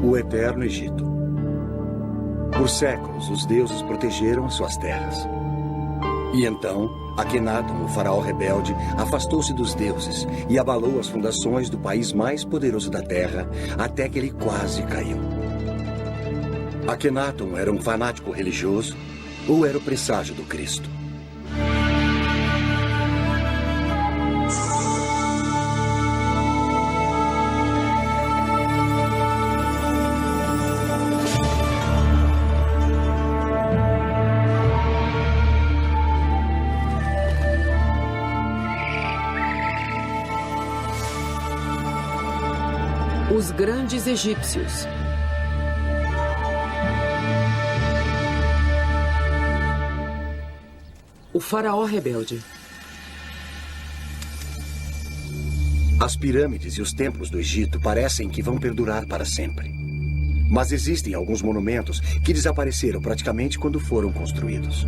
O Eterno Egito. Por séculos, os deuses protegeram suas terras. E então, Akenaton, o faraó rebelde, afastou-se dos deuses e abalou as fundações do país mais poderoso da terra, até que ele quase caiu. Akenaton era um fanático religioso ou era o presságio do Cristo? Os grandes egípcios. O faraó rebelde. As pirâmides e os templos do Egito parecem que vão perdurar para sempre. Mas existem alguns monumentos que desapareceram praticamente quando foram construídos.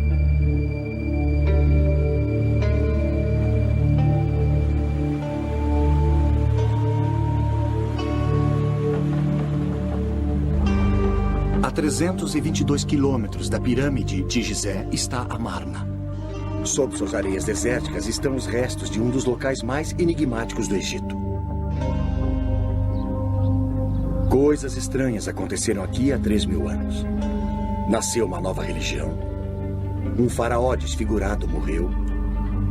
A 322 quilômetros da pirâmide de Gizé está Amarna. Sob suas areias desérticas estão os restos de um dos locais mais enigmáticos do Egito. Coisas estranhas aconteceram aqui há 3.000 anos. Nasceu uma nova religião. Um faraó desfigurado morreu.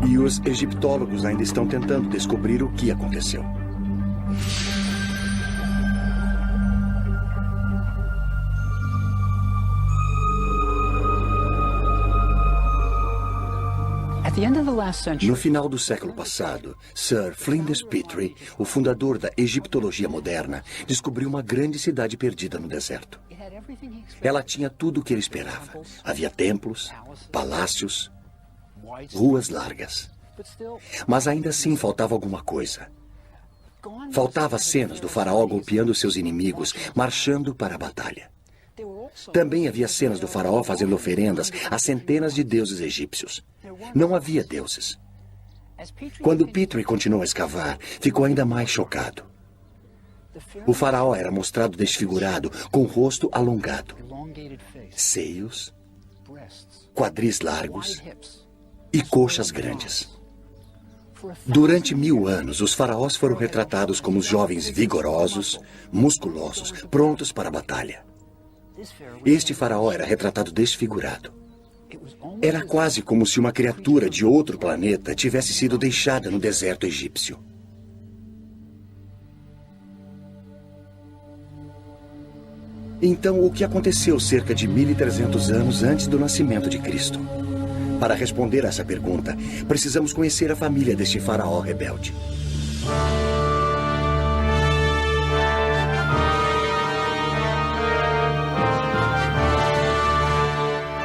E os egiptólogos ainda estão tentando descobrir o que aconteceu. No final do século passado, Sir Flinders Petrie, o fundador da egiptologia moderna, descobriu uma grande cidade perdida no deserto. Ela tinha tudo o que ele esperava. Havia templos, palácios, ruas largas. Mas ainda assim faltava alguma coisa. Faltava cenas do faraó golpeando seus inimigos, marchando para a batalha. Também havia cenas do faraó fazendo oferendas a centenas de deuses egípcios. Não havia deuses. Quando Petrie continuou a escavar, ficou ainda mais chocado. O faraó era mostrado desfigurado, com o rosto alongado, seios, quadris largos e coxas grandes. Durante 1000 anos, os faraós foram retratados como jovens vigorosos, musculosos, prontos para a batalha. Este faraó era retratado desfigurado. Era quase como se uma criatura de outro planeta tivesse sido deixada no deserto egípcio. Então, o que aconteceu cerca de 1.300 anos antes do nascimento de Cristo? Para responder a essa pergunta, precisamos conhecer a família deste faraó rebelde.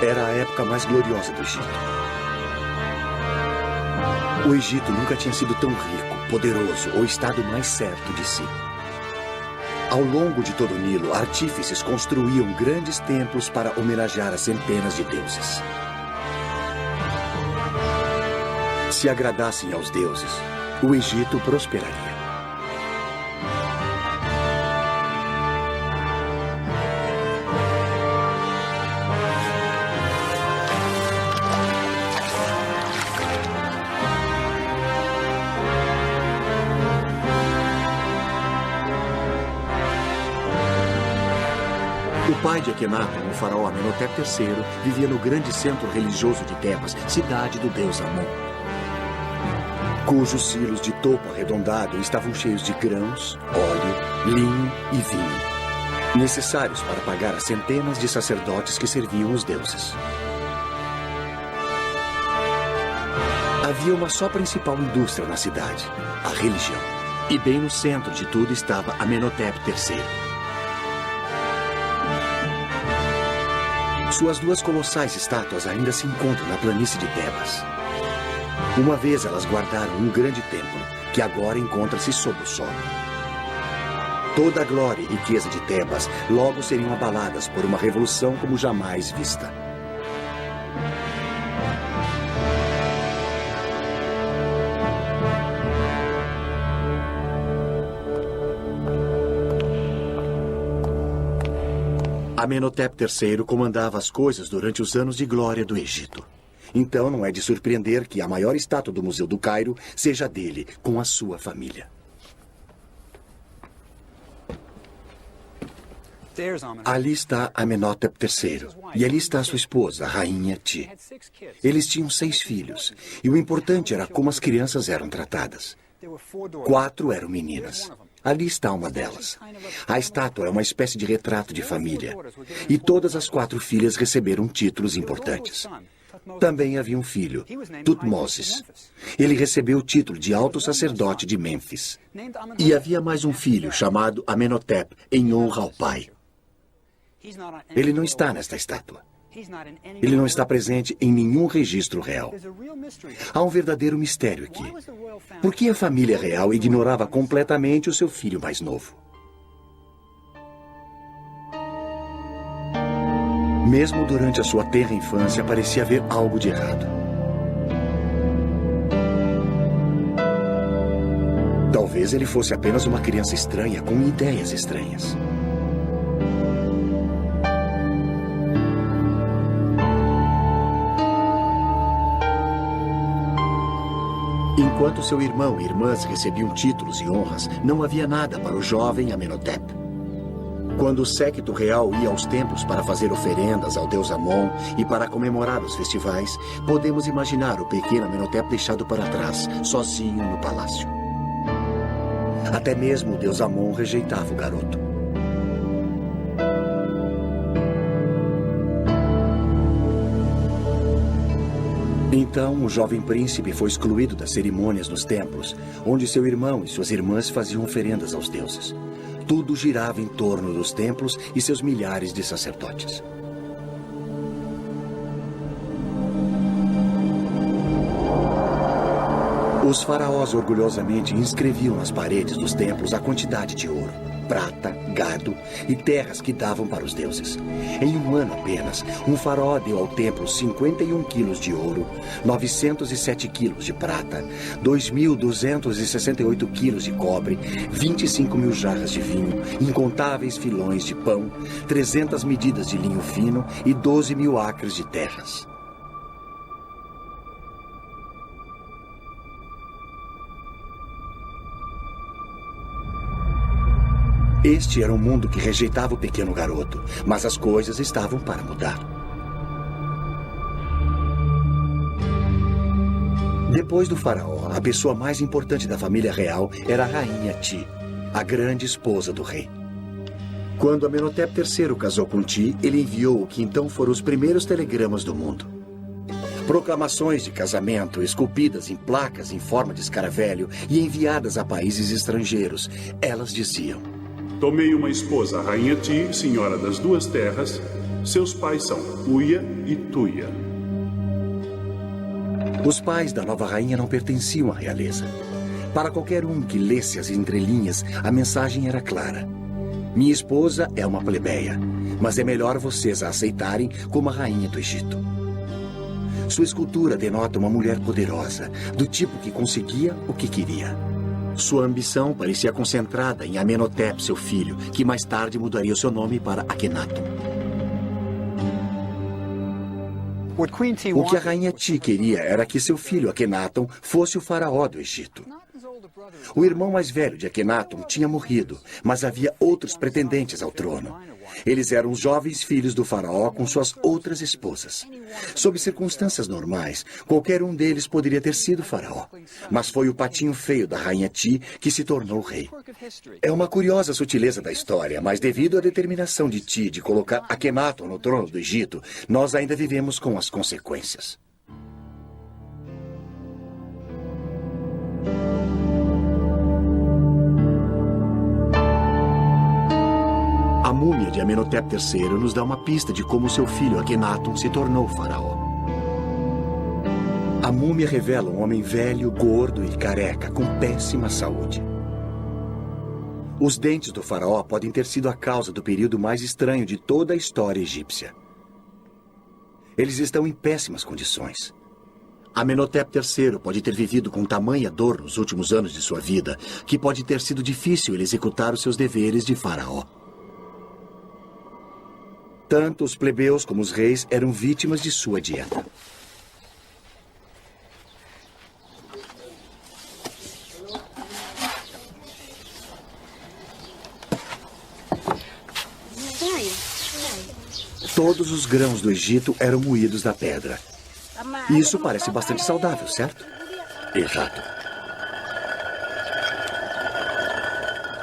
Era a época mais gloriosa do Egito. O Egito nunca tinha sido tão rico, poderoso ou estado mais certo de si. Ao longo de todo o Nilo, artífices construíam grandes templos para homenagear as centenas de deuses. Se agradassem aos deuses, o Egito prosperaria. O pai de Akenaton, o faraó Amenhotep III, vivia no grande centro religioso de Tebas, cidade do deus Amon, cujos silos de topo arredondado estavam cheios de grãos, óleo, linho e vinho, necessários para pagar as centenas de sacerdotes que serviam os deuses. Havia uma só principal indústria na cidade, a religião. E bem no centro de tudo estava Amenhotep III. Suas duas colossais estátuas ainda se encontram na planície de Tebas. Uma vez elas guardaram um grande templo, que agora encontra-se sob o sol. Toda a glória e riqueza de Tebas logo seriam abaladas por uma revolução como jamais vista. Amenhotep III comandava as coisas durante os anos de glória do Egito. Então não é de surpreender que a maior estátua do Museu do Cairo seja dele, com a sua família. Ali está Amenhotep III, e ali está sua esposa, a Rainha Ti. Eles tinham 6 filhos, e o importante era como as crianças eram tratadas. 4 eram meninas. Ali está uma delas. A estátua é uma espécie de retrato de família, e todas as 4 filhas receberam títulos importantes. Também havia um filho, Tutmoses. Ele recebeu o título de alto sacerdote de Mênfis. E havia mais um filho chamado Amenhotep, em honra ao pai. Ele não está nesta estátua. Ele não está presente em nenhum registro real. Há um verdadeiro mistério aqui. Por que a família real ignorava completamente o seu filho mais novo? Mesmo durante a sua tenra infância, parecia haver algo de errado. Talvez ele fosse apenas uma criança estranha, com ideias estranhas. Enquanto seu irmão e irmãs recebiam títulos e honras, não havia nada para o jovem Amenhotep. Quando o séquito real ia aos templos para fazer oferendas ao deus Amon e para comemorar os festivais, podemos imaginar o pequeno Amenhotep deixado para trás, sozinho no palácio. Até mesmo o deus Amon rejeitava o garoto. Então, o jovem príncipe foi excluído das cerimônias nos templos, onde seu irmão e suas irmãs faziam oferendas aos deuses. Tudo girava em torno dos templos e seus milhares de sacerdotes. Os faraós orgulhosamente inscreviam nas paredes dos templos a quantidade de ouro, prata, gado e terras que davam para os deuses. Em um ano apenas, um faraó deu ao templo 51 quilos de ouro, 907 quilos de prata, 2.268 quilos de cobre, 25 mil jarras de vinho, incontáveis filões de pão, 300 medidas de linho fino e 12 mil acres de terras. Este era um mundo que rejeitava o pequeno garoto, mas as coisas estavam para mudar. Depois do faraó, a pessoa mais importante da família real era a Rainha Ti, a grande esposa do rei. Quando Amenhotep III casou com Ti, ele enviou o que então foram os primeiros telegramas do mundo. Proclamações de casamento esculpidas em placas em forma de escaravelho e enviadas a países estrangeiros. Elas diziam: tomei uma esposa, a Rainha Ti, senhora das 2 terras. Seus pais são Uia e Tuia. Os pais da nova rainha não pertenciam à realeza. Para qualquer um que lesse as entrelinhas, a mensagem era clara. Minha esposa é uma plebeia, mas é melhor vocês a aceitarem como a rainha do Egito. Sua escultura denota uma mulher poderosa, do tipo que conseguia o que queria. Sua ambição parecia concentrada em Amenhotep, seu filho, que mais tarde mudaria o seu nome para Akhenaton. O que a Rainha Ti queria era que seu filho Akhenaton fosse o faraó do Egito. O irmão mais velho de Akhenaton tinha morrido, mas havia outros pretendentes ao trono. Eles eram os jovens filhos do faraó com suas outras esposas. Sob circunstâncias normais, qualquer um deles poderia ter sido faraó. Mas foi o patinho feio da Rainha Ti que se tornou rei. É uma curiosa sutileza da história, mas devido à determinação de Ti de colocar Akhenaton no trono do Egito, nós ainda vivemos com as consequências. A múmia de Amenhotep III nos dá uma pista de como seu filho Akhenaton se tornou faraó. A múmia revela um homem velho, gordo e careca, com péssima saúde. Os dentes do faraó podem ter sido a causa do período mais estranho de toda a história egípcia. Eles estão em péssimas condições. Amenhotep III pode ter vivido com tamanha dor nos últimos anos de sua vida, que pode ter sido difícil ele executar os seus deveres de faraó. Tanto os plebeus como os reis eram vítimas de sua dieta. Todos os grãos do Egito eram moídos na pedra. Isso parece bastante saudável, certo? Errado.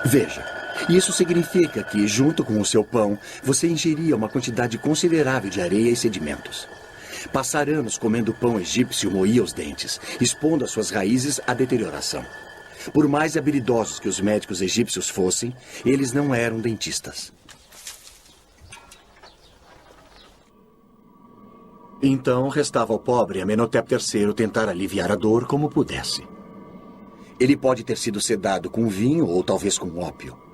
Veja, isso significa que, junto com o seu pão, você ingeria uma quantidade considerável de areia e sedimentos. Passar anos comendo pão egípcio moía os dentes, expondo as suas raízes à deterioração. Por mais habilidosos que os médicos egípcios fossem, eles não eram dentistas. Então, restava ao pobre Amenhotep III tentar aliviar a dor como pudesse. Ele pode ter sido sedado com vinho ou talvez com ópio.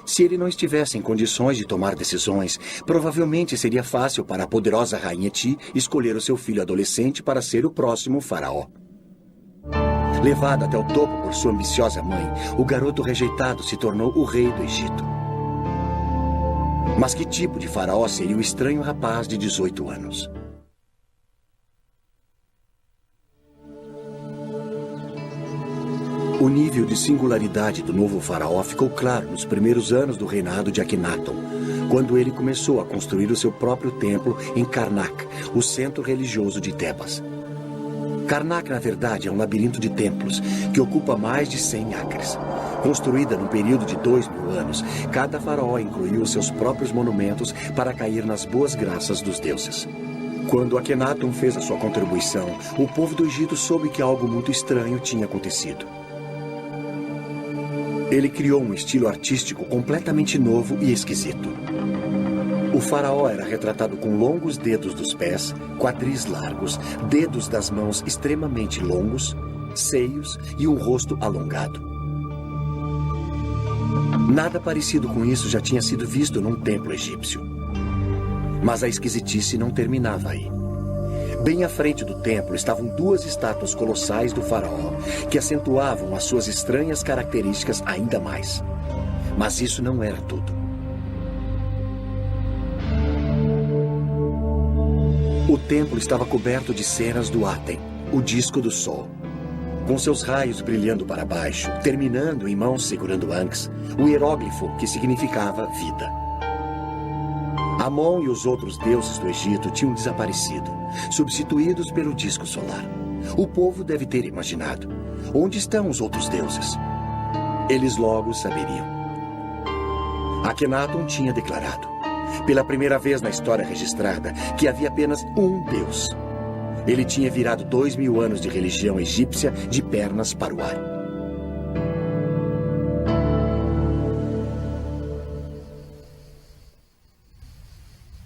Se ele não estivesse em condições de tomar decisões, provavelmente seria fácil para a poderosa rainha Ti escolher o seu filho adolescente para ser o próximo faraó. Levado até o topo por sua ambiciosa mãe, o garoto rejeitado se tornou o rei do Egito. Mas que tipo de faraó seria o estranho rapaz de 18 anos? O nível de singularidade do novo faraó ficou claro nos primeiros anos do reinado de Akhenaton, quando ele começou a construir o seu próprio templo em Karnak, o centro religioso de Tebas. Karnak, na verdade, é um labirinto de templos que ocupa mais de 100 acres. Construída num período de 2000 anos, cada faraó incluiu seus próprios monumentos para cair nas boas graças dos deuses. Quando Akhenaton fez a sua contribuição, o povo do Egito soube que algo muito estranho tinha acontecido. Ele criou um estilo artístico completamente novo e esquisito. O faraó era retratado com longos dedos dos pés, quadris largos, dedos das mãos extremamente longos, seios e um rosto alongado. Nada parecido com isso já tinha sido visto num templo egípcio. Mas a esquisitice não terminava aí. Bem à frente do templo estavam duas estátuas colossais do faraó, que acentuavam as suas estranhas características ainda mais. Mas isso não era tudo. O templo estava coberto de cenas do Aten, o disco do sol. Com seus raios brilhando para baixo, terminando em mãos segurando Ankhs, o hieróglifo que significava vida. Amon e os outros deuses do Egito tinham desaparecido, substituídos pelo disco solar. O povo deve ter imaginado: onde estão os outros deuses? Eles logo saberiam. Akhenaton tinha declarado, pela primeira vez na história registrada, que havia apenas um Deus. Ele tinha virado 2000 anos de religião egípcia de pernas para o ar.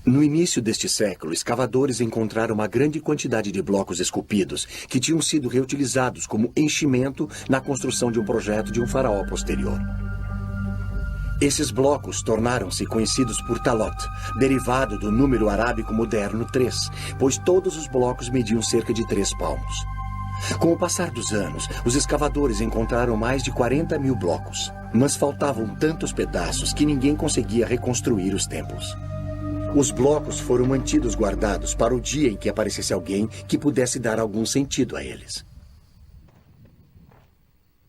No início deste século, escavadores encontraram uma grande quantidade de blocos esculpidos que tinham sido reutilizados como enchimento na construção de um projeto de um faraó posterior. Esses blocos tornaram-se conhecidos por Talot, derivado do número arábico moderno 3, pois todos os blocos mediam cerca de 3 palmos. Com o passar dos anos, os escavadores encontraram mais de 40 mil blocos, mas faltavam tantos pedaços que ninguém conseguia reconstruir os templos. Os blocos foram mantidos guardados para o dia em que aparecesse alguém que pudesse dar algum sentido a eles.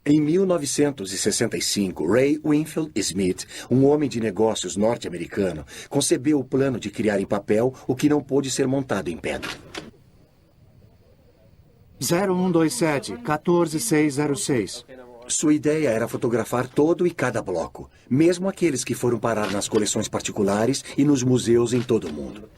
Em 1965, Ray Winfield Smith, um homem de negócios norte-americano, concebeu o plano de criar em papel o que não pôde ser montado em pedra. 0127-14606. Sua ideia era fotografar todo e cada bloco, mesmo aqueles que foram parar nas coleções particulares e nos museus em todo o mundo.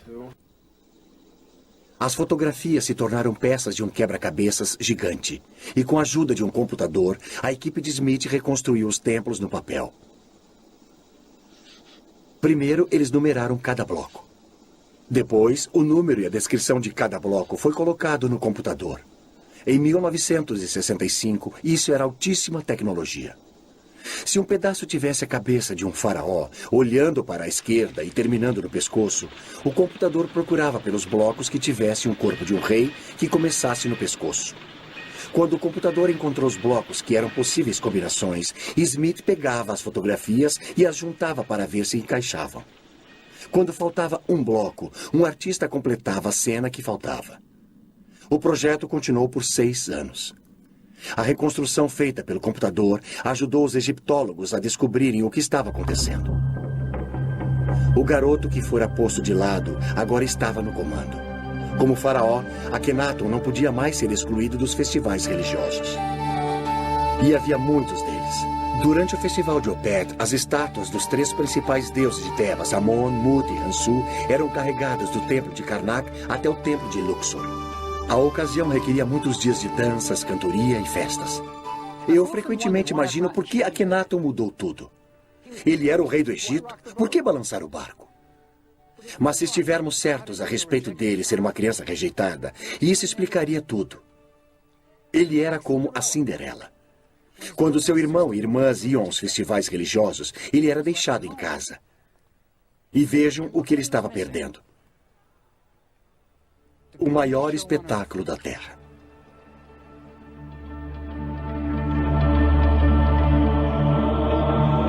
As fotografias se tornaram peças de um quebra-cabeças gigante. E com a ajuda de um computador, a equipe de Smith reconstruiu os templos no papel. Primeiro, eles numeraram cada bloco. Depois, o número e a descrição de cada bloco foi colocado no computador. Em 1965, isso era altíssima tecnologia. Se um pedaço tivesse a cabeça de um faraó, olhando para a esquerda e terminando no pescoço, o computador procurava pelos blocos que tivessem o corpo de um rei que começasse no pescoço. Quando o computador encontrou os blocos que eram possíveis combinações, Smith pegava as fotografias e as juntava para ver se encaixavam. Quando faltava um bloco, um artista completava a cena que faltava. O projeto continuou por 6 anos. A reconstrução feita pelo computador ajudou os egiptólogos a descobrirem o que estava acontecendo. O garoto que fora posto de lado agora estava no comando. Como faraó, Akhenaton não podia mais ser excluído dos festivais religiosos. E havia muitos deles. Durante o festival de Opet, as estátuas dos 3 principais deuses de Tebas, Amon, Mut e Ansu, eram carregadas do templo de Karnak até o templo de Luxor. A ocasião requeria muitos dias de danças, cantoria e festas. Eu frequentemente imagino por que Akhenaton mudou tudo. Ele era o rei do Egito, por que balançar o barco? Mas se estivermos certos a respeito dele ser uma criança rejeitada, isso explicaria tudo. Ele era como a Cinderela. Quando seu irmão e irmãs iam aos festivais religiosos, ele era deixado em casa. E vejam o que ele estava perdendo. O maior espetáculo da Terra.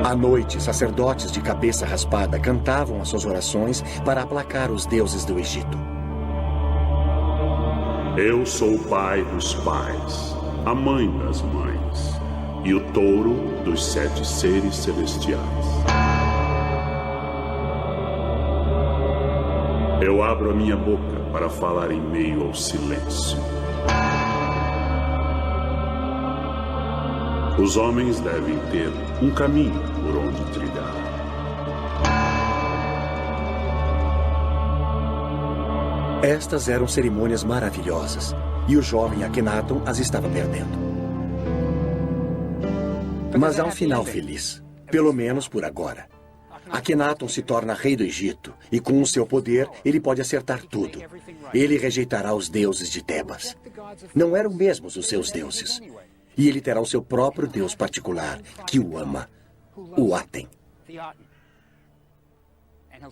À noite, sacerdotes de cabeça raspada cantavam as suas orações para aplacar os deuses do Egito. Eu sou o pai dos pais, a mãe das mães e o touro dos 7 seres celestiais. Eu abro a minha boca para falar em meio ao silêncio. Os homens devem ter um caminho por onde trilhar. Estas eram cerimônias maravilhosas, e o jovem Akhenaton as estava perdendo. Mas há um final feliz, pelo menos por agora. Akhenaton se torna rei do Egito, e com o seu poder, ele pode acertar tudo. Ele rejeitará os deuses de Tebas. Não eram mesmos os seus deuses. E ele terá o seu próprio Deus particular, que o ama, o Aten.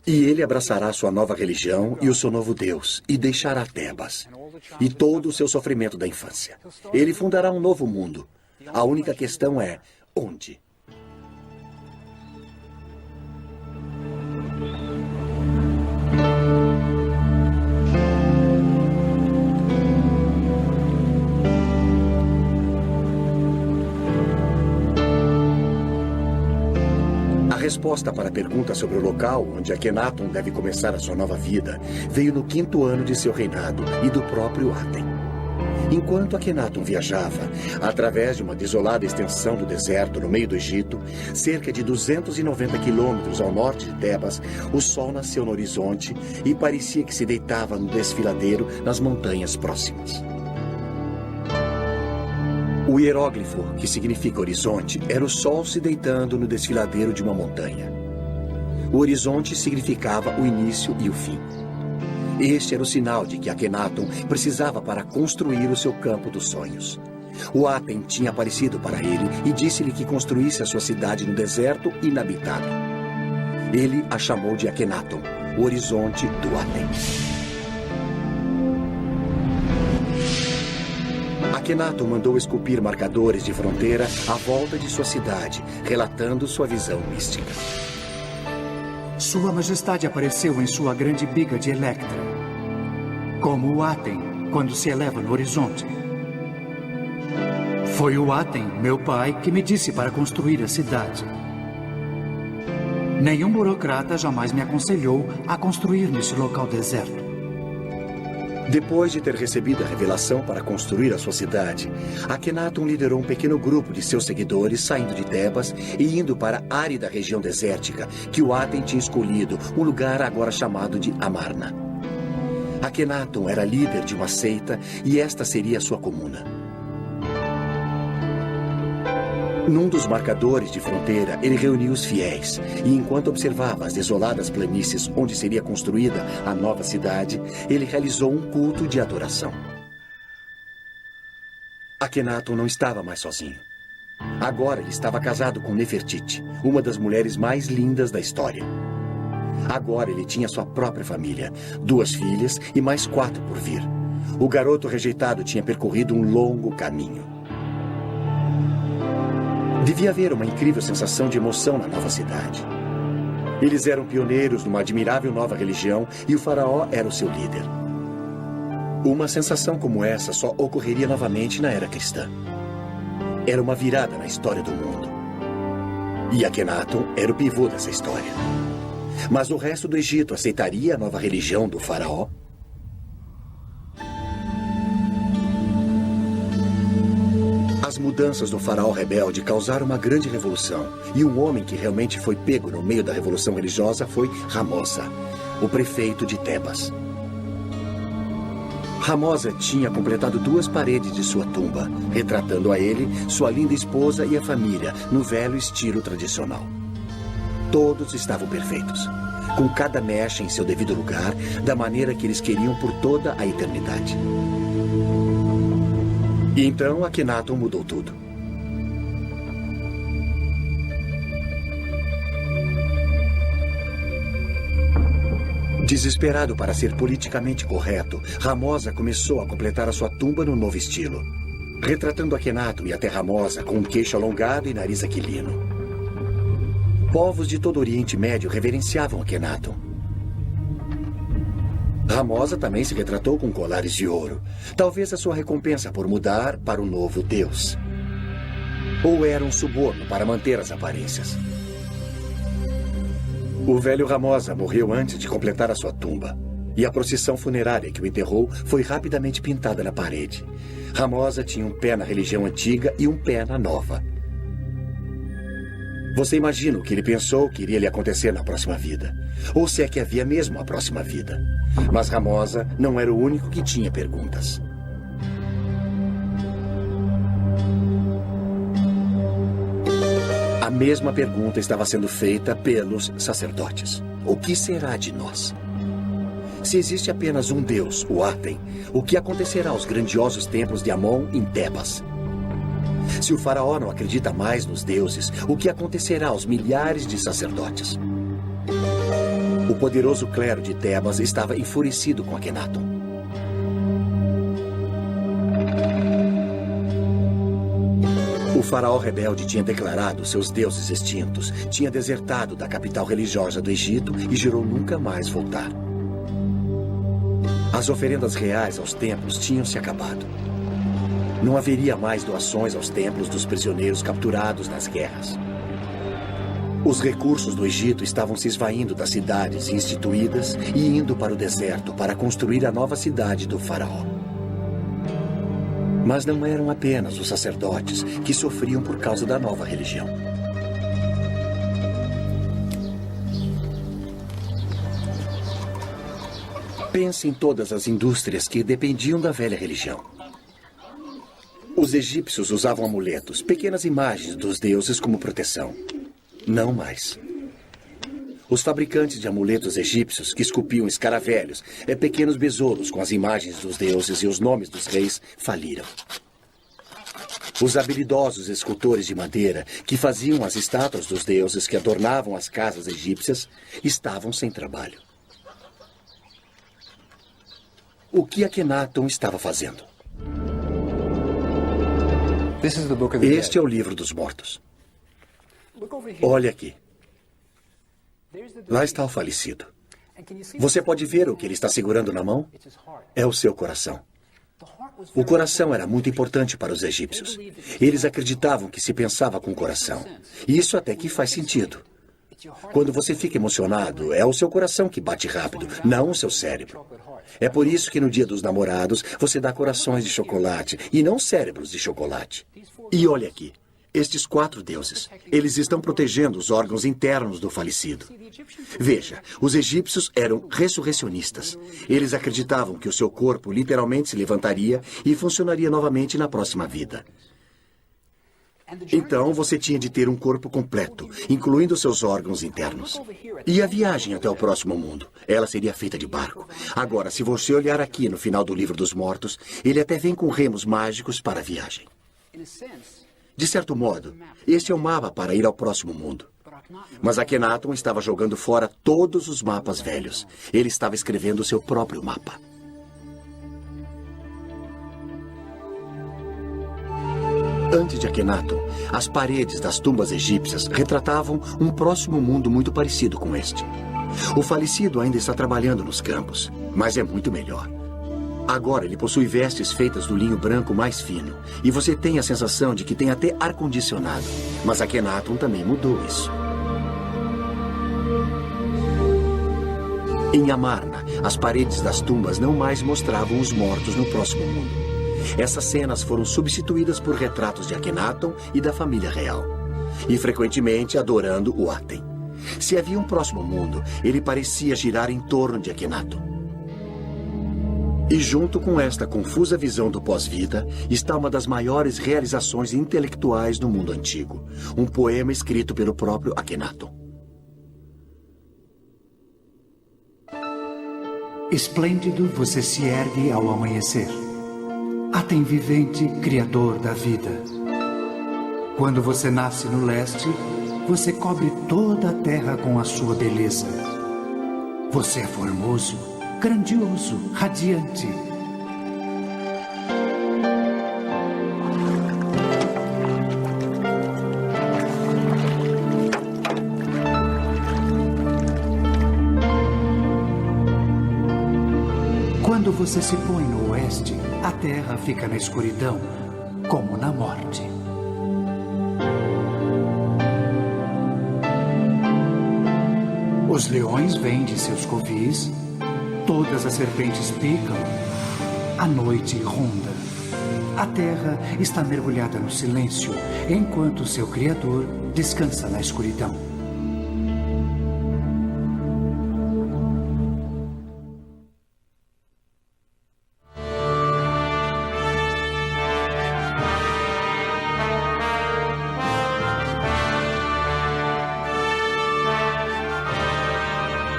E ele abraçará sua nova religião e o seu novo Deus, e deixará Tebas, e todo o seu sofrimento da infância. Ele fundará um novo mundo. A única questão é, onde? A resposta para a pergunta sobre o local onde Akhenaton deve começar a sua nova vida veio no 5º ano de seu reinado e do próprio Aten. Enquanto Akhenaton viajava, através de uma desolada extensão do deserto no meio do Egito, cerca de 290 quilômetros ao norte de Tebas, o sol nasceu no horizonte e parecia que se deitava no desfiladeiro nas montanhas próximas. O hieróglifo, que significa horizonte, era o sol se deitando no desfiladeiro de uma montanha. O horizonte significava o início e o fim. Este era o sinal de que Akhenaton precisava para construir o seu campo dos sonhos. O Aten tinha aparecido para ele e disse-lhe que construísse a sua cidade no deserto inabitado. Ele a chamou de Akhenaton, o horizonte do Aten. Akhenaton mandou esculpir marcadores de fronteira à volta de sua cidade, relatando sua visão mística. Sua Majestade apareceu em sua grande biga de Electra, como o Aten, quando se eleva no horizonte. Foi o Aten, meu pai, que me disse para construir a cidade. Nenhum burocrata jamais me aconselhou a construir nesse local deserto. Depois de ter recebido a revelação para construir a sua cidade, Akhenaton liderou um pequeno grupo de seus seguidores saindo de Tebas e indo para a árida região desértica que o Aten tinha escolhido, um lugar agora chamado de Amarna. Akhenaton era líder de uma seita e esta seria a sua comuna. Num dos marcadores de fronteira, ele reuniu os fiéis e, enquanto observava as desoladas planícies onde seria construída a nova cidade, ele realizou um culto de adoração. Akhenaton não estava mais sozinho. Agora ele estava casado com Nefertiti, uma das mulheres mais lindas da história. Agora ele tinha sua própria família, 2 filhas e mais 4 por vir. O garoto rejeitado tinha percorrido um longo caminho. Devia haver uma incrível sensação de emoção na nova cidade. Eles eram pioneiros numa admirável nova religião e o faraó era o seu líder. Uma sensação como essa só ocorreria novamente na era cristã. Era uma virada na história do mundo. E Akhenaton era o pivô dessa história. Mas o resto do Egito aceitaria a nova religião do faraó? As mudanças do faraó rebelde causaram uma grande revolução. E um homem que realmente foi pego no meio da revolução religiosa foi Ramosa, o prefeito de Tebas. Ramosa tinha completado 2 paredes de sua tumba, retratando a ele, sua linda esposa e a família, no velho estilo tradicional. Todos estavam perfeitos, com cada mecha em seu devido lugar, da maneira que eles queriam por toda a eternidade. E então Akhenaton mudou tudo. Desesperado para ser politicamente correto, Ramosa começou a completar a sua tumba no novo estilo, retratando Akhenaton e até Ramosa com um queixo alongado e nariz aquilino. Povos de todo o Oriente Médio reverenciavam Akhenaton. Ramosa também se retratou com colares de ouro, talvez a sua recompensa por mudar para o novo Deus. Ou era um suborno para manter as aparências. O velho Ramosa morreu antes de completar a sua tumba, e a procissão funerária que o enterrou foi rapidamente pintada na parede. Ramosa tinha um pé na religião antiga e um pé na nova. Você imagina o que ele pensou que iria lhe acontecer na próxima vida? Ou se é que havia mesmo a próxima vida? Mas Ramosa não era o único que tinha perguntas. A mesma pergunta estava sendo feita pelos sacerdotes. O que será de nós? Se existe apenas um Deus, o Aten, o que acontecerá aos grandiosos templos de Amon em Tebas? Se o faraó não acredita mais nos deuses, o que acontecerá aos milhares de sacerdotes? O poderoso clero de Tebas estava enfurecido com Akhenaton. O faraó rebelde tinha declarado seus deuses extintos, tinha desertado da capital religiosa do Egito e jurou nunca mais voltar. As oferendas reais aos templos tinham se acabado. Não haveria mais doações aos templos dos prisioneiros capturados nas guerras. Os recursos do Egito estavam se esvaindo das cidades instituídas e indo para o deserto para construir a nova cidade do faraó. Mas não eram apenas os sacerdotes que sofriam por causa da nova religião. Pense em todas as indústrias que dependiam da velha religião. Os egípcios usavam amuletos, pequenas imagens dos deuses como proteção. Não mais. Os fabricantes de amuletos egípcios que esculpiam escaravelhos, pequenos besouros com as imagens dos deuses e os nomes dos reis, faliram. Os habilidosos escultores de madeira que faziam as estátuas dos deuses que adornavam as casas egípcias estavam sem trabalho. O que Akhenaton estava fazendo? Este é o livro dos mortos. Olha aqui. Lá está o falecido. Você pode ver o que ele está segurando na mão? É o seu coração. O coração era muito importante para os egípcios. Eles acreditavam que se pensava com o coração. E isso até que faz sentido. Quando você fica emocionado, é o seu coração que bate rápido, não o seu cérebro. É por isso que no Dia dos Namorados você dá corações de chocolate e não cérebros de chocolate. E olha aqui, estes 4 deuses, eles estão protegendo os órgãos internos do falecido. Veja, os egípcios eram ressurrecionistas. Eles acreditavam que o seu corpo literalmente se levantaria e funcionaria novamente na próxima vida. Então, você tinha de ter um corpo completo, incluindo seus órgãos internos. E a viagem até o próximo mundo? Ela seria feita de barco. Agora, se você olhar aqui no final do Livro dos Mortos, ele até vem com remos mágicos para a viagem. De certo modo, este é o mapa para ir ao próximo mundo. Mas Akhenaton estava jogando fora todos os mapas velhos. Ele estava escrevendo o seu próprio mapa. Antes de Akhenaton, as paredes das tumbas egípcias retratavam um próximo mundo muito parecido com este. O falecido ainda está trabalhando nos campos, mas é muito melhor. Agora ele possui vestes feitas do linho branco mais fino, e você tem a sensação de que tem até ar-condicionado. Mas Akhenaton também mudou isso. Em Amarna, as paredes das tumbas não mais mostravam os mortos no próximo mundo. Essas cenas foram substituídas por retratos de Akhenaton e da família real, e frequentemente adorando o Aten. Se havia um próximo mundo, ele parecia girar em torno de Akhenaton. E junto com esta confusa visão do pós-vida, está uma das maiores realizações intelectuais do mundo antigo, um poema escrito pelo próprio Akhenaton. Esplêndido você se ergue ao amanhecer. Aten vivente, criador da vida. Quando você nasce no leste, você cobre toda a terra com a sua beleza. Você é formoso, grandioso, radiante. Quando você se põe no oeste, a terra fica na escuridão, como na morte. Os leões vêm de seus covis, todas as serpentes picam, a noite ronda. A terra está mergulhada no silêncio, enquanto seu Criador descansa na escuridão.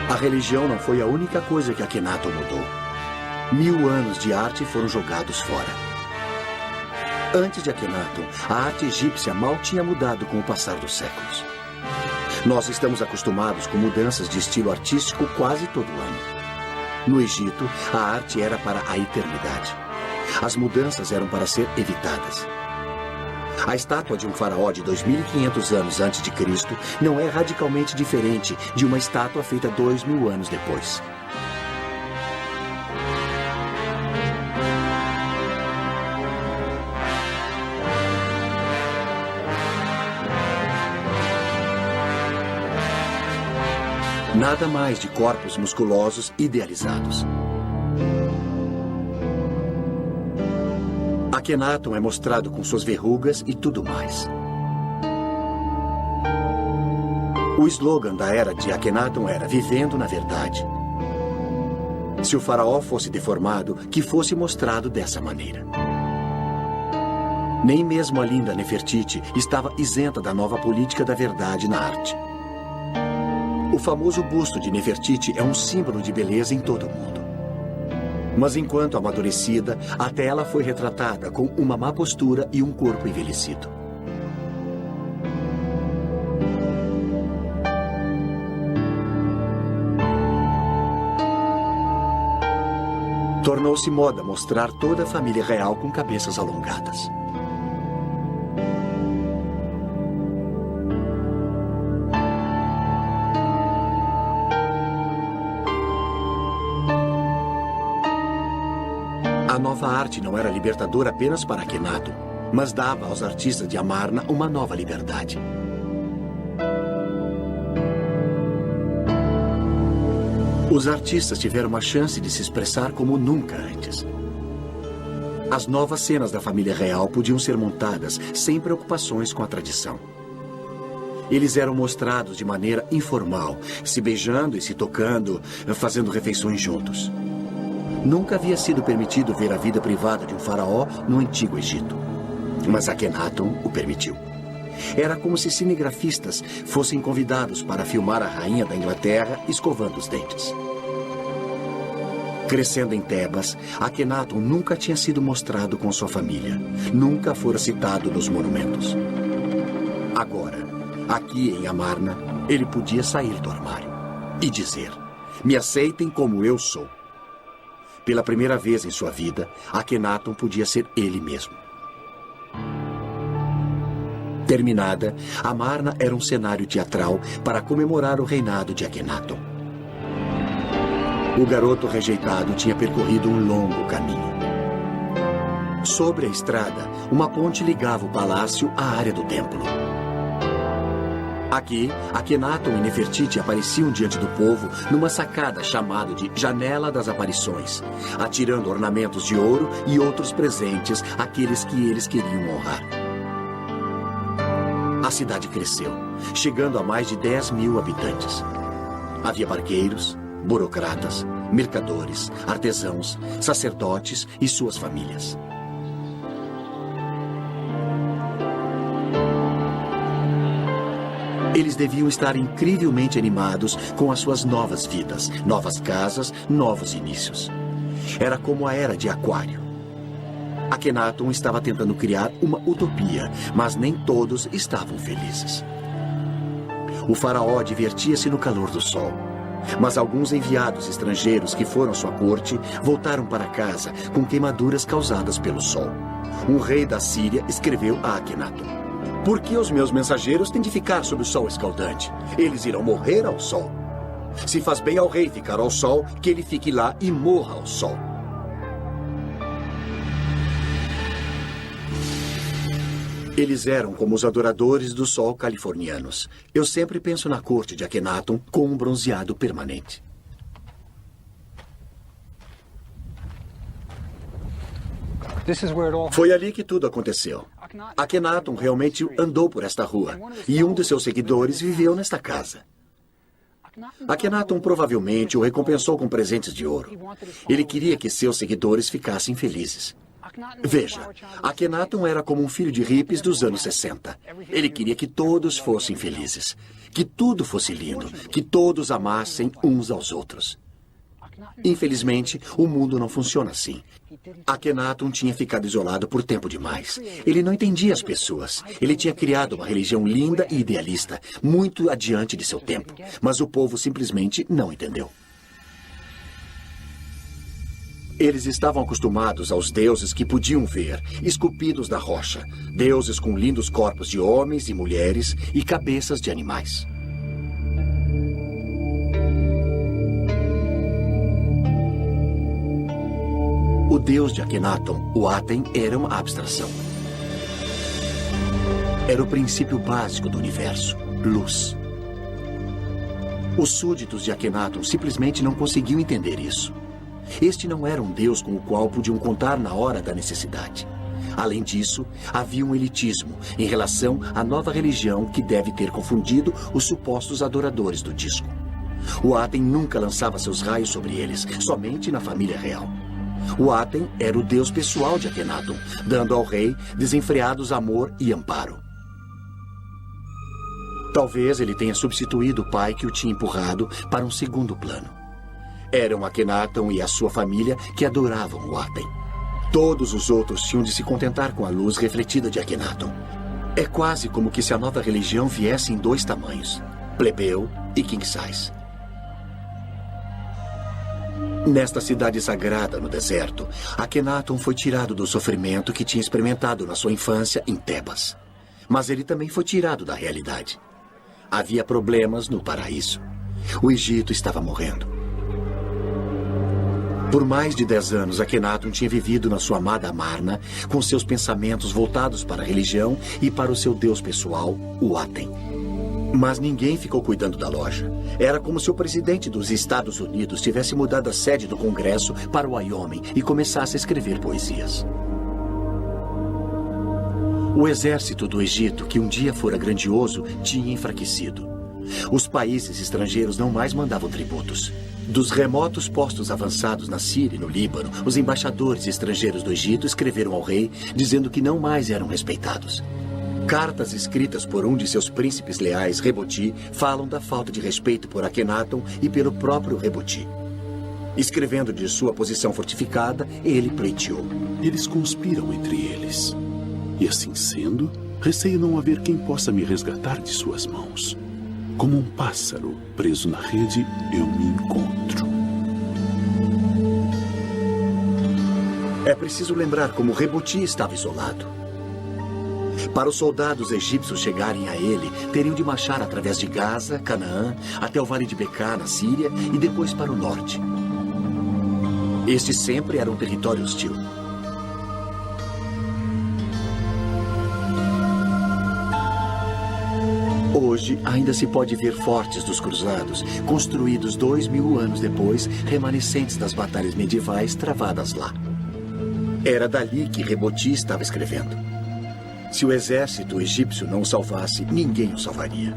A religião não foi a única coisa que Akhenaton mudou. 1000 anos de arte foram jogados fora. Antes de Akhenaton, a arte egípcia mal tinha mudado com o passar dos séculos. Nós estamos acostumados com mudanças de estilo artístico quase todo ano. No Egito, a arte era para a eternidade. As mudanças eram para ser evitadas. A estátua de um faraó de 2500 anos antes de Cristo não é radicalmente diferente de uma estátua feita 2000 anos depois. Nada mais de corpos musculosos idealizados. Akhenaton é mostrado com suas verrugas e tudo mais. O slogan da era de Akhenaton era Vivendo na Verdade. Se o faraó fosse deformado, que fosse mostrado dessa maneira. Nem mesmo a linda Nefertiti estava isenta da nova política da verdade na arte. O famoso busto de Nefertiti é um símbolo de beleza em todo o mundo. Mas enquanto amadurecida, até ela foi retratada com uma má postura e um corpo envelhecido. Tornou-se moda mostrar toda a família real com cabeças alongadas. A nova arte não era libertadora apenas para Akhenaton, mas dava aos artistas de Amarna uma nova liberdade. Os artistas tiveram uma chance de se expressar como nunca antes. As novas cenas da família real podiam ser montadas sem preocupações com a tradição. Eles eram mostrados de maneira informal, se beijando e se tocando, fazendo refeições juntos. Nunca havia sido permitido ver a vida privada de um faraó no Antigo Egito. Mas Akhenaton o permitiu. Era como se cinegrafistas fossem convidados para filmar a rainha da Inglaterra escovando os dentes. Crescendo em Tebas, Akhenaton nunca tinha sido mostrado com sua família. Nunca fora citado nos monumentos. Agora, aqui em Amarna, ele podia sair do armário e dizer: "Me aceitem como eu sou." Pela primeira vez em sua vida, Akhenaton podia ser ele mesmo. Terminada, Amarna era um cenário teatral para comemorar o reinado de Akhenaton. O garoto rejeitado tinha percorrido um longo caminho. Sobre a estrada, uma ponte ligava o palácio à área do templo. Aqui, Akhenaton e Nefertiti apareciam diante do povo numa sacada chamada de Janela das Aparições, atirando ornamentos de ouro e outros presentes àqueles que eles queriam honrar. A cidade cresceu, chegando a mais de 10.000 habitantes. Havia barqueiros, burocratas, mercadores, artesãos, sacerdotes e suas famílias. Eles deviam estar incrivelmente animados com as suas novas vidas, novas casas, novos inícios. Era como a Era de Aquário. Akhenaton estava tentando criar uma utopia, mas nem todos estavam felizes. O faraó divertia-se no calor do sol, mas alguns enviados estrangeiros que foram à sua corte voltaram para casa com queimaduras causadas pelo sol. Um rei da Síria escreveu a Akhenaton: "Por que os meus mensageiros têm de ficar sob o sol escaldante? Eles irão morrer ao sol. Se faz bem ao rei ficar ao sol, que ele fique lá e morra ao sol." Eles eram como os adoradores do sol californianos. Eu sempre penso na corte de Akhenaton com um bronzeado permanente. Foi ali que tudo aconteceu. Akhenaton realmente andou por esta rua, e um de seus seguidores viveu nesta casa. Akhenaton provavelmente o recompensou com presentes de ouro. Ele queria que seus seguidores ficassem felizes. Veja, Akhenaton era como um filho de hippies dos anos 60. Ele queria que todos fossem felizes, que tudo fosse lindo, que todos amassem uns aos outros. Infelizmente, o mundo não funciona assim. Akhenaton tinha ficado isolado por tempo demais. Ele não entendia as pessoas. Ele tinha criado uma religião linda e idealista, muito adiante de seu tempo. Mas o povo simplesmente não entendeu. Eles estavam acostumados aos deuses que podiam ver, esculpidos na rocha. Deuses com lindos corpos de homens e mulheres e cabeças de animais. O deus de Akhenaton, o Aten, era uma abstração. Era o princípio básico do universo, luz. Os súditos de Akhenaton simplesmente não conseguiam entender isso. Este não era um deus com o qual podiam contar na hora da necessidade. Além disso, havia um elitismo em relação à nova religião que deve ter confundido os supostos adoradores do disco. O Aten nunca lançava seus raios sobre eles, somente na família real. O Aten era o deus pessoal de Akhenaton, dando ao rei desenfreados amor e amparo. Talvez ele tenha substituído o pai que o tinha empurrado para um segundo plano. Eram Akhenaton e a sua família que adoravam o Aten. Todos os outros tinham de se contentar com a luz refletida de Akhenaton. É quase como que se a nova religião viesse em dois tamanhos, plebeu e king size. Nesta cidade sagrada no deserto, Akhenaton foi tirado do sofrimento que tinha experimentado na sua infância em Tebas. Mas ele também foi tirado da realidade. Havia problemas no paraíso. O Egito estava morrendo. Por mais de 10 anos, Akhenaton tinha vivido na sua amada Amarna, com seus pensamentos voltados para a religião e para o seu deus pessoal, o Aten. Mas ninguém ficou cuidando da loja. Era como se o presidente dos Estados Unidos tivesse mudado a sede do Congresso para o Wyoming e começasse a escrever poesias. O exército do Egito, que um dia fora grandioso, tinha enfraquecido. Os países estrangeiros não mais mandavam tributos. Dos remotos postos avançados na Síria e no Líbano, os embaixadores estrangeiros do Egito escreveram ao rei dizendo que não mais eram respeitados. Cartas escritas por um de seus príncipes leais, Reboti, falam da falta de respeito por Akhenaton e pelo próprio Reboti. Escrevendo de sua posição fortificada, ele pleiteou: Eles conspiram entre eles. E assim sendo, receio não haver quem possa me resgatar de suas mãos. Como um pássaro preso na rede, eu me encontro. É preciso lembrar como Reboti estava isolado. Para os soldados egípcios chegarem a ele, teriam de marchar através de Gaza, Canaã, até o Vale de Beká, na Síria, e depois para o norte. Este sempre era um território hostil. Hoje, ainda se pode ver fortes dos cruzados, construídos 2000 anos depois, remanescentes das batalhas medievais travadas lá. Era dali que Reboti estava escrevendo. Se o exército egípcio não o salvasse, ninguém o salvaria.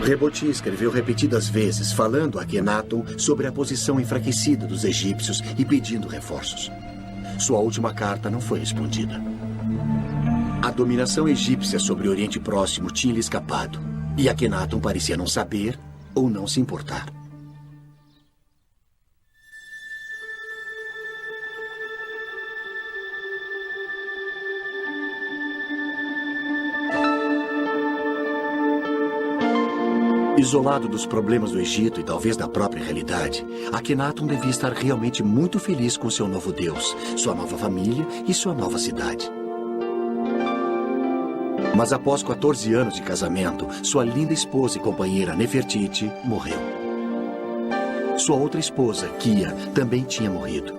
Reboti escreveu repetidas vezes, falando a Akhenaton sobre a posição enfraquecida dos egípcios e pedindo reforços. Sua última carta não foi respondida. A dominação egípcia sobre o Oriente Próximo tinha lhe escapado, e Akhenaton parecia não saber ou não se importar. Isolado dos problemas do Egito e talvez da própria realidade, Akhenaton devia estar realmente muito feliz com seu novo Deus, sua nova família e sua nova cidade. Mas após 14 anos de casamento, sua linda esposa e companheira Nefertiti morreu. Sua outra esposa, Kia, também tinha morrido.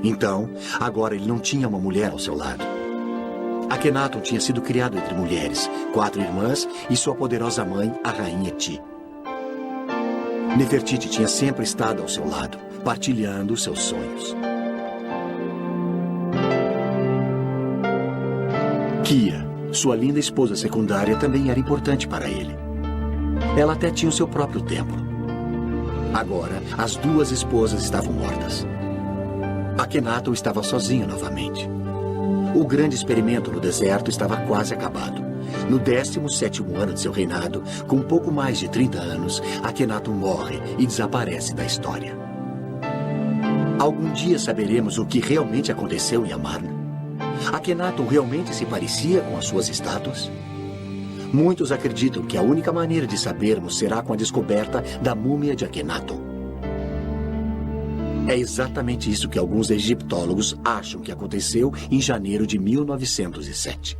Então, agora ele não tinha uma mulher ao seu lado. Akhenaton tinha sido criado entre mulheres, 4 irmãs e sua poderosa mãe, a rainha Ti. Nefertiti tinha sempre estado ao seu lado, partilhando seus sonhos. Kia, sua linda esposa secundária, também era importante para ele. Ela até tinha o seu próprio templo. Agora, as 2 esposas estavam mortas. Akhenaton estava sozinho novamente. O grande experimento no deserto estava quase acabado. No 17º ano de seu reinado, com pouco mais de 30 anos, Akhenaton morre e desaparece da história. Algum dia saberemos o que realmente aconteceu em Amarna. Akhenaton realmente se parecia com as suas estátuas? Muitos acreditam que a única maneira de sabermos será com a descoberta da múmia de Akhenaton. É exatamente isso que alguns egiptólogos acham que aconteceu em janeiro de 1907.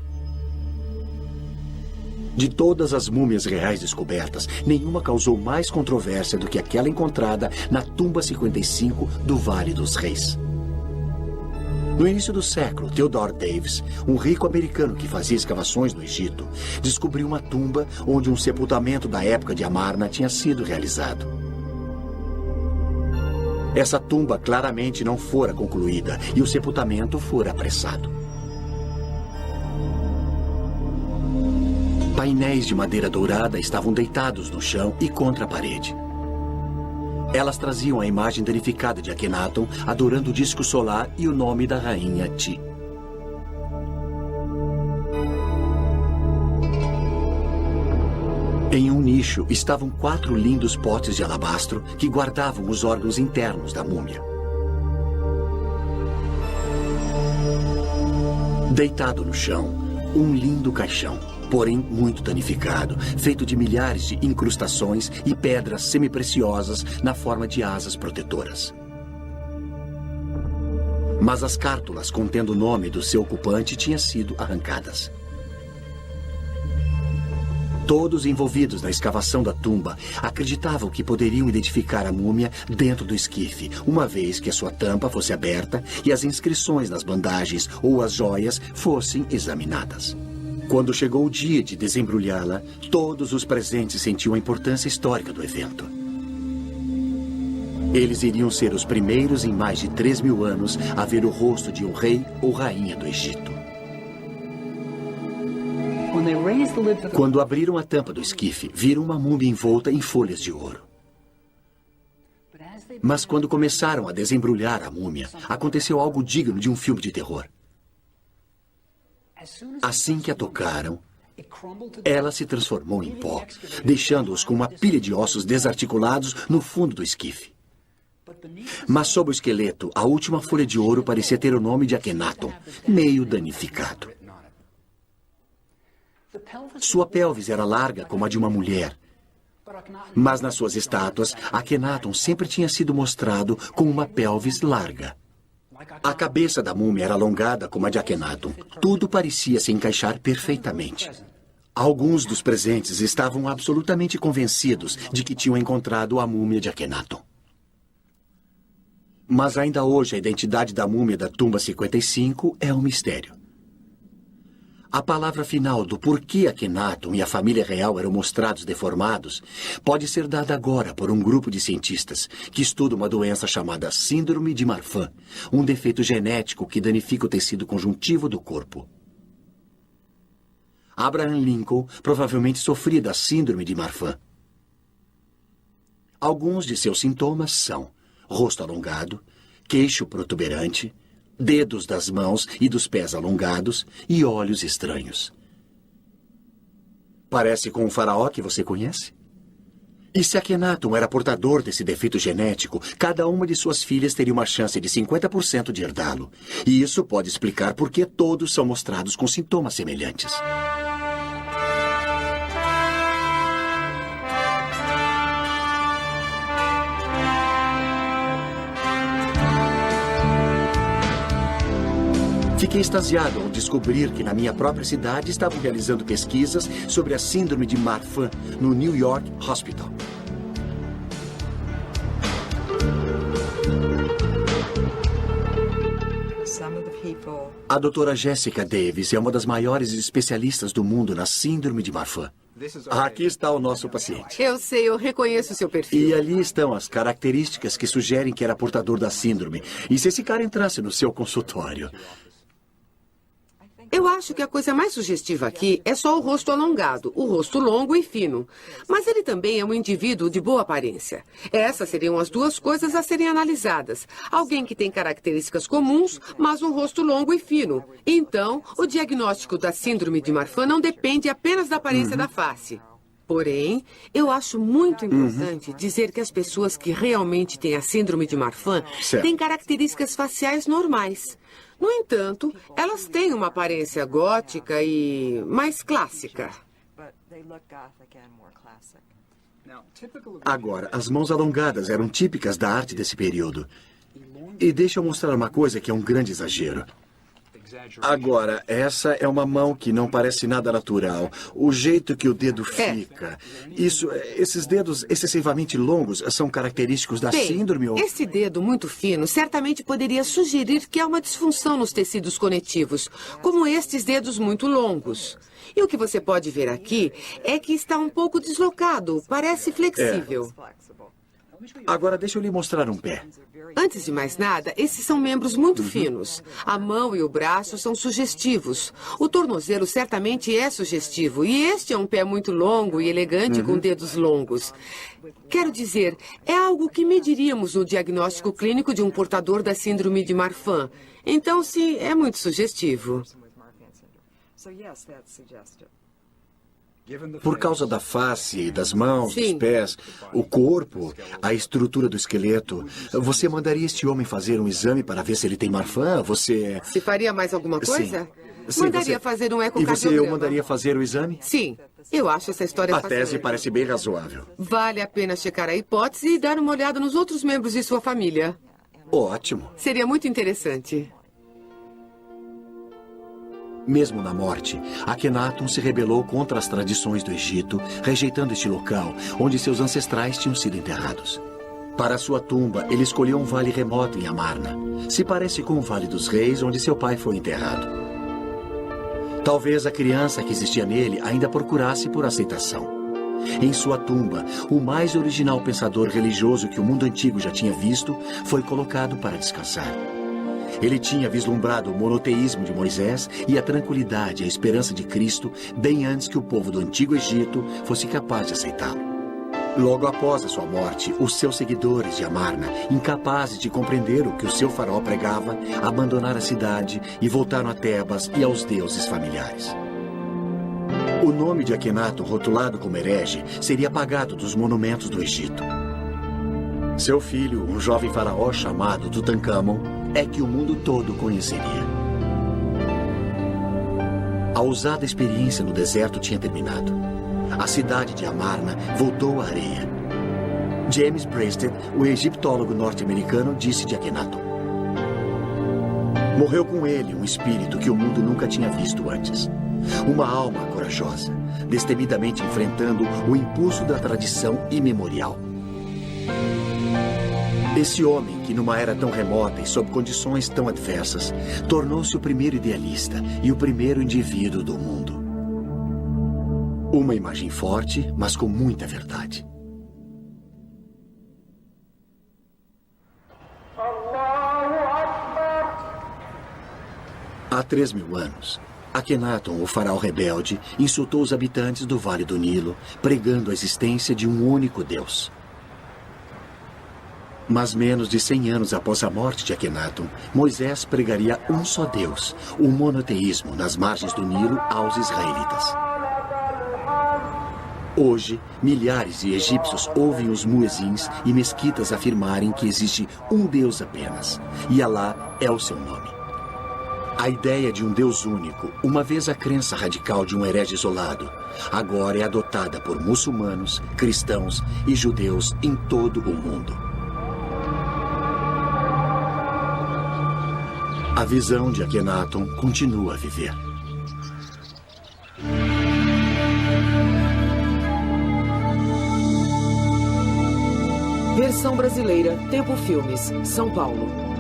De todas as múmias reais descobertas, nenhuma causou mais controvérsia do que aquela encontrada na tumba 55 do Vale dos Reis. No início do século, Theodore Davis, um rico americano que fazia escavações no Egito, descobriu uma tumba onde um sepultamento da época de Amarna tinha sido realizado. Essa tumba claramente não fora concluída e o sepultamento fora apressado. Painéis de madeira dourada estavam deitados no chão e contra a parede. Elas traziam a imagem danificada de Akhenaton adorando o disco solar e o nome da rainha Ti. Em um nicho estavam 4 lindos potes de alabastro que guardavam os órgãos internos da múmia. Deitado no chão, um lindo caixão, porém muito danificado, feito de milhares de incrustações e pedras semipreciosas na forma de asas protetoras. Mas as cártulas contendo o nome do seu ocupante tinham sido arrancadas. Todos envolvidos na escavação da tumba acreditavam que poderiam identificar a múmia dentro do esquife, uma vez que a sua tampa fosse aberta e as inscrições nas bandagens ou as joias fossem examinadas. Quando chegou o dia de desembrulhá-la, todos os presentes sentiam a importância histórica do evento. Eles iriam ser os primeiros em mais de 3.000 anos a ver o rosto de um rei ou rainha do Egito. Quando abriram a tampa do esquife, viram uma múmia envolta em folhas de ouro. Mas quando começaram a desembrulhar a múmia, aconteceu algo digno de um filme de terror. Assim que a tocaram, ela se transformou em pó, deixando-os com uma pilha de ossos desarticulados no fundo do esquife. Mas sob o esqueleto, a última folha de ouro parecia ter o nome de Akhenaton, meio danificado. Sua pelvis era larga como a de uma mulher, mas nas suas estátuas, Akhenaton sempre tinha sido mostrado com uma pelvis larga. A cabeça da múmia era alongada como a de Akhenaton. Tudo parecia se encaixar perfeitamente. Alguns dos presentes estavam absolutamente convencidos de que tinham encontrado a múmia de Akhenaton. Mas ainda hoje a identidade da múmia da tumba 55 é um mistério. A palavra final do porquê Akhenaton e a família real eram mostrados deformados pode ser dada agora por um grupo de cientistas que estuda uma doença chamada Síndrome de Marfan, um defeito genético que danifica o tecido conjuntivo do corpo. Abraham Lincoln provavelmente sofria da Síndrome de Marfan. Alguns de seus sintomas são rosto alongado, queixo protuberante, dedos das mãos e dos pés alongados e olhos estranhos. Parece com um faraó que você conhece? E se Akhenaton era portador desse defeito genético, cada uma de suas filhas teria uma chance de 50% de herdá-lo. E isso pode explicar por que todos são mostrados com sintomas semelhantes. Fiquei extasiado ao descobrir que na minha própria cidade estavam realizando pesquisas sobre a síndrome de Marfan no New York Hospital. A doutora Jessica Davis é uma das maiores especialistas do mundo na síndrome de Marfan. Aqui está o nosso paciente. Eu sei, eu reconheço o seu perfil. E ali estão as características que sugerem que era portador da síndrome. E se esse cara entrasse no seu consultório? Eu acho que a coisa mais sugestiva aqui é só o rosto alongado, o rosto longo e fino. Mas ele também é um indivíduo de boa aparência. Essas seriam as duas coisas a serem analisadas. Alguém que tem características comuns, mas um rosto longo e fino. Então, o diagnóstico da síndrome de Marfan não depende apenas da aparência da face. Porém, eu acho muito importante dizer que as pessoas que realmente têm a síndrome de Marfan têm características faciais normais. No entanto, elas têm uma aparência gótica e mais clássica. Agora, as mãos alongadas eram típicas da arte desse período. E deixa eu mostrar uma coisa que é um grande exagero. Agora, essa é uma mão que não parece nada natural. O jeito que o dedo fica. Esses dedos excessivamente longos são característicos da síndrome ou... Esse dedo muito fino certamente poderia sugerir que há uma disfunção nos tecidos conectivos, como estes dedos muito longos. E o que você pode ver aqui é que está um pouco deslocado, parece flexível. Agora, deixa eu lhe mostrar um pé. Antes de mais nada, esses são membros muito finos. A mão e o braço são sugestivos. O tornozelo certamente é sugestivo. E este é um pé muito longo e elegante com dedos longos. Quero dizer, é algo que mediríamos no diagnóstico clínico de um portador da síndrome de Marfan. Então, sim, é muito sugestivo. Por causa da face, das mãos, dos pés, o corpo, a estrutura do esqueleto, você mandaria este homem fazer um exame para ver se ele tem Marfan? Você... Se faria mais alguma coisa? Sim, mandaria fazer um ecocardiograma. E você mandaria fazer o exame? Sim. Eu acho essa história fascinante. A tese parece bem razoável. Vale a pena checar a hipótese e dar uma olhada nos outros membros de sua família. Ótimo. Seria muito interessante. Mesmo na morte, Akhenaton se rebelou contra as tradições do Egito, rejeitando este local onde seus ancestrais tinham sido enterrados. Para sua tumba, ele escolheu um vale remoto em Amarna. Se parece com o Vale dos Reis, onde seu pai foi enterrado. Talvez a criança que existia nele ainda procurasse por aceitação. Em sua tumba, o mais original pensador religioso que o mundo antigo já tinha visto foi colocado para descansar. Ele tinha vislumbrado o monoteísmo de Moisés e a tranquilidade e a esperança de Cristo bem antes que o povo do Antigo Egito fosse capaz de aceitá-lo. Logo após a sua morte, os seus seguidores de Amarna, incapazes de compreender o que o seu faraó pregava, abandonaram a cidade e voltaram a Tebas e aos deuses familiares. O nome de Akhenaton, rotulado como herege, seria apagado dos monumentos do Egito. Seu filho, um jovem faraó chamado Tutankhamon, é que o mundo todo conheceria. A ousada experiência no deserto tinha terminado. A cidade de Amarna voltou à areia. James Breasted, o egiptólogo norte-americano, disse de Akhenaton: Morreu com ele um espírito que o mundo nunca tinha visto antes. Uma alma corajosa, destemidamente enfrentando o impulso da tradição imemorial. Esse homem, que numa era tão remota e sob condições tão adversas, tornou-se o primeiro idealista e o primeiro indivíduo do mundo. Uma imagem forte, mas com muita verdade. Há 3.000 anos, Akhenaton, o faraó rebelde, insultou os habitantes do Vale do Nilo, pregando a existência de um único Deus. Mas menos de 100 anos após a morte de Akhenaton, Moisés pregaria um só Deus, o monoteísmo nas margens do Nilo aos israelitas. Hoje, milhares de egípcios ouvem os muezins e mesquitas afirmarem que existe um Deus apenas, e Alá é o seu nome. A ideia de um Deus único, uma vez a crença radical de um herege isolado, agora é adotada por muçulmanos, cristãos e judeus em todo o mundo. A visão de Akhenaton continua a viver. Versão brasileira, Tempo Filmes, São Paulo.